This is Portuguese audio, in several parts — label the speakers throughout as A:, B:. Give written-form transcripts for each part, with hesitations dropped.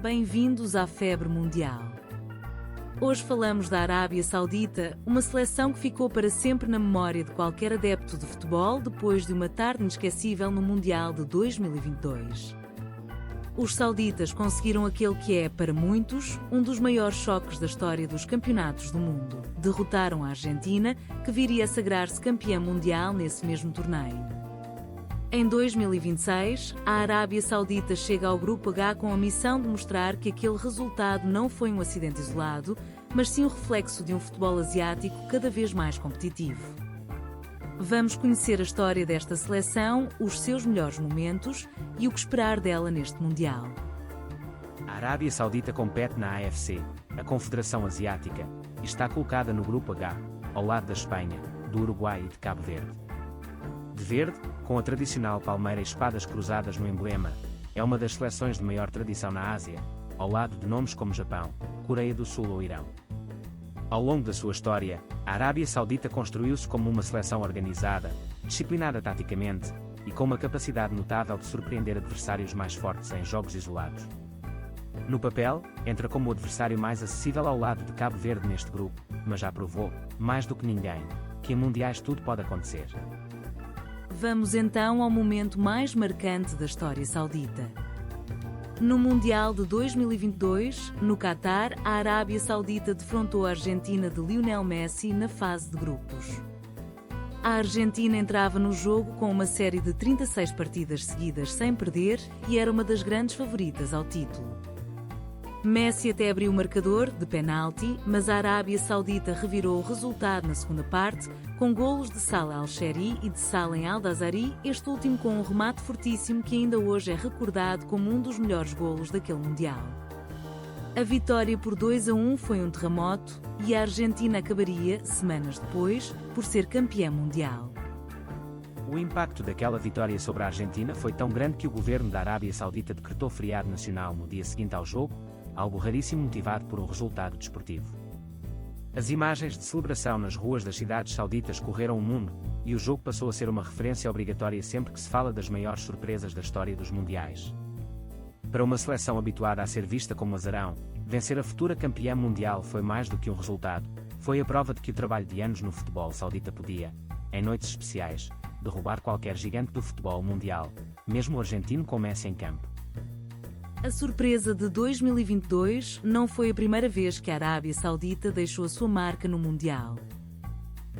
A: Bem-vindos à Febre Mundial. Hoje falamos da Arábia Saudita, uma seleção que ficou para sempre na memória de qualquer adepto de futebol depois de uma tarde inesquecível no Mundial de 2022. Os sauditas conseguiram aquele que é, para muitos, um dos maiores choques da história dos campeonatos do mundo. Derrotaram a Argentina, que viria a sagrar-se campeã mundial nesse mesmo torneio. Em 2026, a Arábia Saudita chega ao Grupo H com a missão de mostrar que aquele resultado não foi um acidente isolado, mas sim o reflexo de um futebol asiático cada vez mais competitivo. Vamos conhecer a história desta seleção, os seus melhores momentos e o que esperar dela neste Mundial.
B: A Arábia Saudita compete na AFC, a Confederação Asiática, e está colocada no Grupo H, ao lado da Espanha, do Uruguai e de Cabo Verde. De verde, com a tradicional palmeira e espadas cruzadas no emblema, é uma das seleções de maior tradição na Ásia, ao lado de nomes como Japão, Coreia do Sul ou Irão. Ao longo da sua história, a Arábia Saudita construiu-se como uma seleção organizada, disciplinada taticamente e com uma capacidade notável de surpreender adversários mais fortes em jogos isolados. No papel, entra como o adversário mais acessível ao lado de Cabo Verde neste grupo, mas já provou, mais do que ninguém, que em mundiais tudo pode acontecer.
A: Vamos então ao momento mais marcante da história saudita. No Mundial de 2022, no Catar, a Arábia Saudita defrontou a Argentina de Lionel Messi na fase de grupos. A Argentina entrava no jogo com uma série de 36 partidas seguidas sem perder e era uma das grandes favoritas ao título. Messi até abriu o marcador, de penalti, mas a Arábia Saudita revirou o resultado na segunda parte, com golos de Salah Al-Shehri e de Salem Al-Dazari, este último com um remate fortíssimo que ainda hoje é recordado como um dos melhores golos daquele Mundial. A vitória por 2-1 foi um terremoto e a Argentina acabaria, semanas depois, por ser campeã mundial.
B: O impacto daquela vitória sobre a Argentina foi tão grande que o governo da Arábia Saudita decretou feriado nacional no dia seguinte ao jogo, algo raríssimo motivado por um resultado desportivo. As imagens de celebração nas ruas das cidades sauditas correram o mundo, e o jogo passou a ser uma referência obrigatória sempre que se fala das maiores surpresas da história dos mundiais. Para uma seleção habituada a ser vista como azarão, vencer a futura campeã mundial foi mais do que um resultado, foi a prova de que o trabalho de anos no futebol saudita podia, em noites especiais, derrubar qualquer gigante do futebol mundial, mesmo o argentino com Messi em campo.
A: A surpresa de 2022 não foi a primeira vez que a Arábia Saudita deixou a sua marca no Mundial.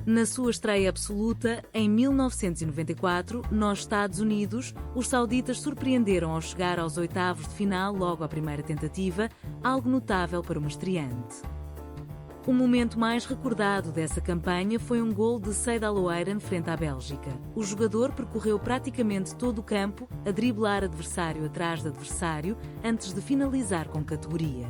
A: Na sua estreia absoluta, em 1994, nos Estados Unidos, os sauditas surpreenderam ao chegar aos oitavos de final logo à primeira tentativa, algo notável para uma estreante. O momento mais recordado dessa campanha foi um gol de Seyd Al-Oeiran frente à Bélgica. O jogador percorreu praticamente todo o campo, a driblar adversário atrás de adversário, antes de finalizar com categoria.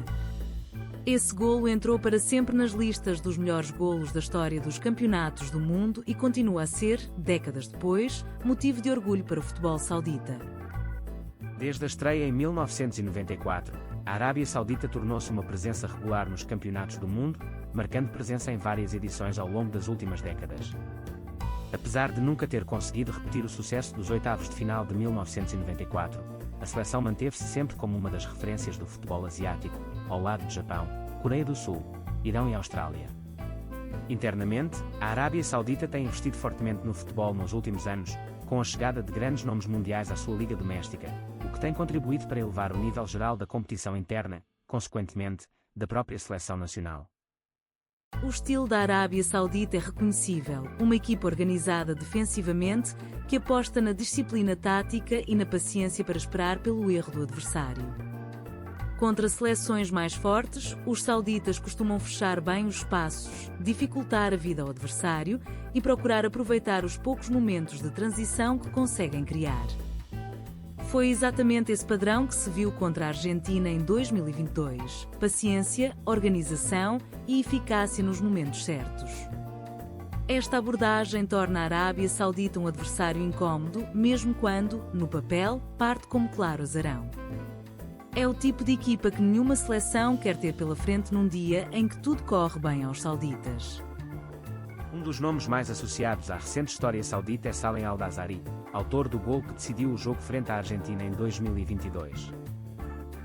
A: Esse golo entrou para sempre nas listas dos melhores golos da história dos campeonatos do mundo e continua a ser, décadas depois, motivo de orgulho para o futebol saudita.
B: Desde a estreia em 1994, a Arábia Saudita tornou-se uma presença regular nos campeonatos do mundo, marcando presença em várias edições ao longo das últimas décadas. Apesar de nunca ter conseguido repetir o sucesso dos oitavos de final de 1994, a seleção manteve-se sempre como uma das referências do futebol asiático, ao lado de Japão, Coreia do Sul, Irão e Austrália. Internamente, a Arábia Saudita tem investido fortemente no futebol nos últimos anos, com a chegada de grandes nomes mundiais à sua liga doméstica, o que tem contribuído para elevar o nível geral da competição interna, consequentemente, da própria seleção nacional.
A: O estilo da Arábia Saudita é reconhecível, uma equipa organizada defensivamente que aposta na disciplina tática e na paciência para esperar pelo erro do adversário. Contra seleções mais fortes, os sauditas costumam fechar bem os espaços, dificultar a vida ao adversário e procurar aproveitar os poucos momentos de transição que conseguem criar. Foi exatamente esse padrão que se viu contra a Argentina em 2022. Paciência, organização e eficácia nos momentos certos. Esta abordagem torna a Arábia Saudita um adversário incómodo, mesmo quando, no papel, parte como claro azarão. É o tipo de equipa que nenhuma seleção quer ter pela frente num dia em que tudo corre bem aos sauditas.
B: Um dos nomes mais associados à recente história saudita é Salem Al-Dazari, autor do gol que decidiu o jogo frente à Argentina em 2022.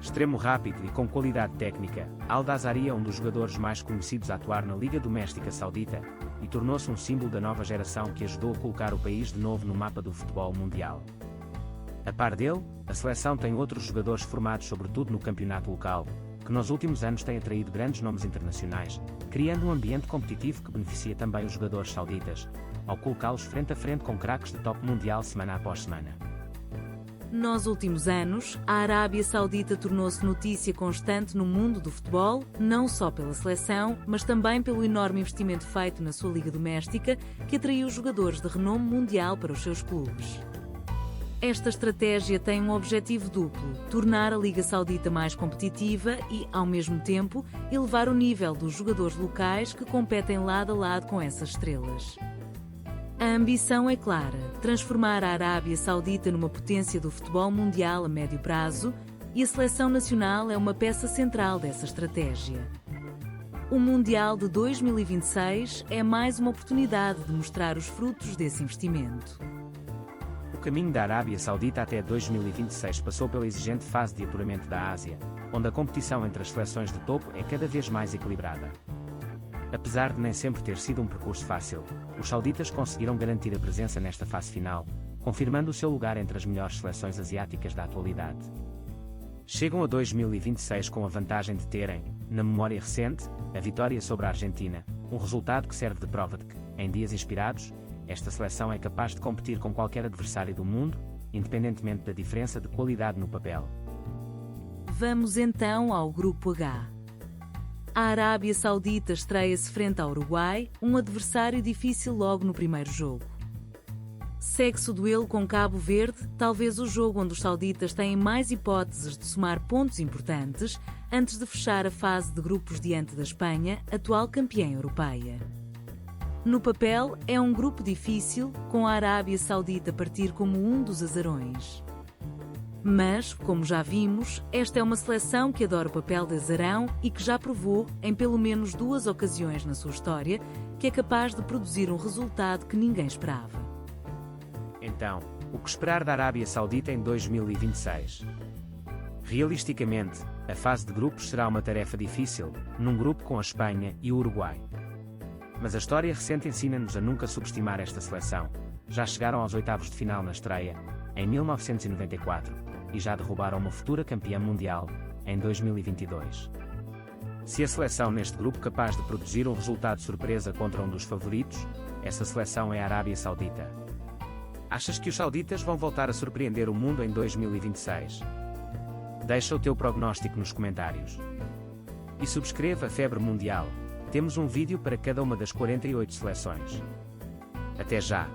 B: Extremo rápido e com qualidade técnica, Al-Dazari é um dos jogadores mais conhecidos a atuar na Liga Doméstica Saudita e tornou-se um símbolo da nova geração que ajudou a colocar o país de novo no mapa do futebol mundial. A par dele, a seleção tem outros jogadores formados sobretudo no campeonato local, que nos últimos anos tem atraído grandes nomes internacionais, criando um ambiente competitivo que beneficia também os jogadores sauditas, ao colocá-los frente a frente com craques de top mundial semana após semana.
A: Nos últimos anos, a Arábia Saudita tornou-se notícia constante no mundo do futebol, não só pela seleção, mas também pelo enorme investimento feito na sua liga doméstica, que atraiu jogadores de renome mundial para os seus clubes. Esta estratégia tem um objetivo duplo: tornar a Liga Saudita mais competitiva e, ao mesmo tempo, elevar o nível dos jogadores locais que competem lado a lado com essas estrelas. A ambição é clara: transformar a Arábia Saudita numa potência do futebol mundial a médio prazo, e a seleção nacional é uma peça central dessa estratégia. O Mundial de 2026 é mais uma oportunidade de mostrar os frutos desse investimento.
B: O caminho da Arábia Saudita até 2026 passou pela exigente fase de apuramento da Ásia, onde a competição entre as seleções de topo é cada vez mais equilibrada. Apesar de nem sempre ter sido um percurso fácil, os sauditas conseguiram garantir a presença nesta fase final, confirmando o seu lugar entre as melhores seleções asiáticas da atualidade. Chegam a 2026 com a vantagem de terem, na memória recente, a vitória sobre a Argentina, um resultado que serve de prova de que, em dias inspirados, esta seleção é capaz de competir com qualquer adversário do mundo, independentemente da diferença de qualidade no papel.
A: Vamos então ao Grupo H. A Arábia Saudita estreia-se frente ao Uruguai, um adversário difícil logo no primeiro jogo. Segue-se o duelo com Cabo Verde, talvez o jogo onde os sauditas têm mais hipóteses de somar pontos importantes, antes de fechar a fase de grupos diante da Espanha, atual campeã europeia. No papel, é um grupo difícil, com a Arábia Saudita partir como um dos azarões. Mas, como já vimos, esta é uma seleção que adora o papel de azarão e que já provou, em pelo menos 2 ocasiões na sua história, que é capaz de produzir um resultado que ninguém esperava.
B: Então, o que esperar da Arábia Saudita em 2026? Realisticamente, a fase de grupos será uma tarefa difícil, num grupo com a Espanha e o Uruguai. Mas a história recente ensina-nos a nunca subestimar esta seleção. Já chegaram aos oitavos de final na estreia, em 1994, e já derrubaram uma futura campeã mundial, em 2022. Se a seleção neste grupo capaz de produzir um resultado surpresa contra um dos favoritos, essa seleção é a Arábia Saudita. Achas que os sauditas vão voltar a surpreender o mundo em 2026? Deixa o teu prognóstico nos comentários. E subscreva a Febre Mundial. Temos um vídeo para cada uma das 48 seleções. Até já!